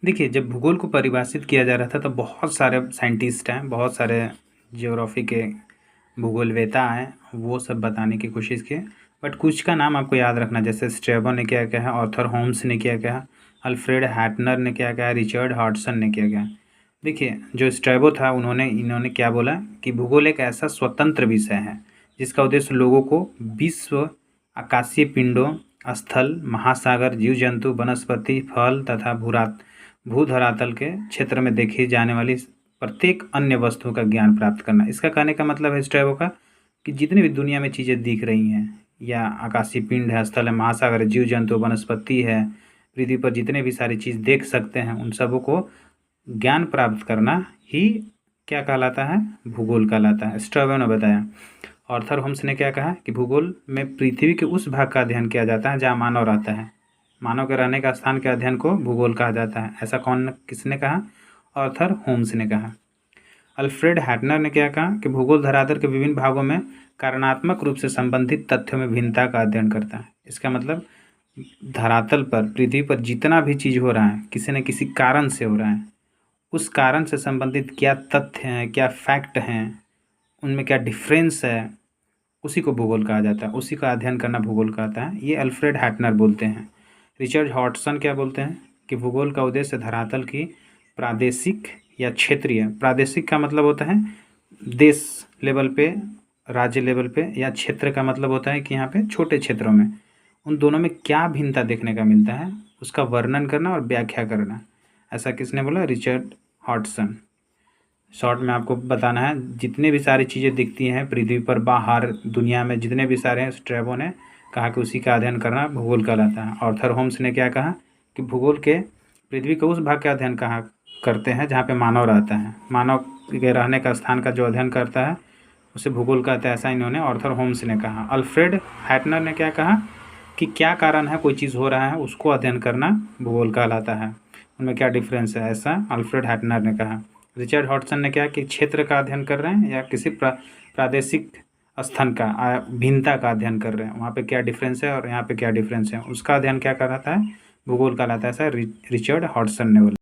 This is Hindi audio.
देखिए, जब भूगोल को परिभाषित किया जा रहा था तो बहुत सारे साइंटिस्ट हैं, बहुत सारे ज्योग्राफी के भूगोलवेता हैं, वो सब बताने की कोशिश किए। बट कुछ का नाम आपको याद रखना, जैसे स्ट्रैबो ने क्या कहा, आर्थर होम्स ने क्या कहा, अल्फ्रेड हैटनर ने क्या कहा, रिचर्ड हॉडसन ने क्या कहा। देखिए, जो स्ट्रैबो था इन्होंने क्या बोला कि भूगोल एक ऐसा स्वतंत्र विषय है जिसका उद्देश्य लोगों को विश्व, आकाशीय पिंडों, स्थल, महासागर, जीव जंतु, वनस्पति, फल तथा भूधरातल के क्षेत्र में देखी जाने वाली प्रत्येक अन्य वस्तुओं का ज्ञान प्राप्त करना। इसका कहने का मतलब है स्ट्रैबो का कि जितनी भी दुनिया में चीज़ें दिख रही हैं, या आकाशीय पिंड है, स्थल है, महासागर है, जीव जंतु, वनस्पति है, पृथ्वी पर जितने भी सारी चीज़ देख सकते हैं, उन सबों को ज्ञान प्राप्त करना ही क्या कहलाता है? भूगोल कहलाता है। स्ट्रैबो ने बताया। आर्थर होम्स ने क्या कहा कि भूगोल में पृथ्वी के उस भाग का अध्ययन किया जाता है जहाँ मानव रहता है। मानव के रहने का स्थान के अध्ययन को भूगोल कहा जाता है। ऐसा किसने कहा? आर्थर होम्स ने कहा। अल्फ्रेड हैटनर ने क्या कहा कि भूगोल धरातल के विभिन्न भागों में कारणात्मक रूप से संबंधित तथ्यों में भिन्नता का अध्ययन करता है। इसका मतलब धरातल पर, पृथ्वी पर जितना भी चीज़ हो रहा है, किसी न किसी कारण से हो रहा है, उस कारण से संबंधित क्या तथ्य हैं, क्या फैक्ट हैं, उनमें क्या डिफरेंस है, उसी को भूगोल कहा जाता है। उसी का अध्ययन करना भूगोल कहता है। ये अल्फ्रेड हैटनर बोलते हैं। रिचर्ड हॉडसन क्या बोलते हैं कि भूगोल का उद्देश्य धरातल की प्रादेशिक या क्षेत्रीय, प्रादेशिक का मतलब होता है देश लेवल पे, राज्य लेवल पे, या क्षेत्र का मतलब होता है कि यहाँ पे छोटे क्षेत्रों में, उन दोनों में क्या भिन्नता देखने का मिलता है, उसका वर्णन करना और व्याख्या करना। ऐसा किसने बोला? Richard Hodson. शॉर्ट में आपको बताना है, जितने भी सारी चीज़ें दिखती हैं पृथ्वी पर, बाहर दुनिया में जितने भी सारे हैं, स्ट्रैबो ने कहा कि उसी का अध्ययन करना भूगोल कहलाता है। आर्थर होम्स ने क्या कहा कि भूगोल के पृथ्वी के उस भाग का अध्ययन कहा करते हैं जहाँ पे मानव रहता है। मानव के रहने का स्थान का जो अध्ययन करता है उसे भूगोल कहता है। ऐसा इन्होंने आर्थर होम्स ने कहा। अल्फ्रेड हैटनर ने क्या कहा कि क्या कारण है, कोई चीज़ हो रहा है, उसको अध्ययन करना भूगोल कहलाता है, उनमें क्या डिफरेंस है, ऐसा अल्फ्रेड हैटनर ने कहा। रिचर्ड हॉडसन ने क्या कि क्षेत्र का अध्ययन कर रहे हैं या किसी प्रादेशिक स्थान का भिन्नता का अध्ययन कर रहे हैं, वहाँ पे क्या डिफरेंस है और यहाँ पे क्या डिफरेंस है, उसका अध्ययन क्या कहलाता है? भूगोल कहलाता है। ऐसा रिचर्ड हॉडसन ने बोला।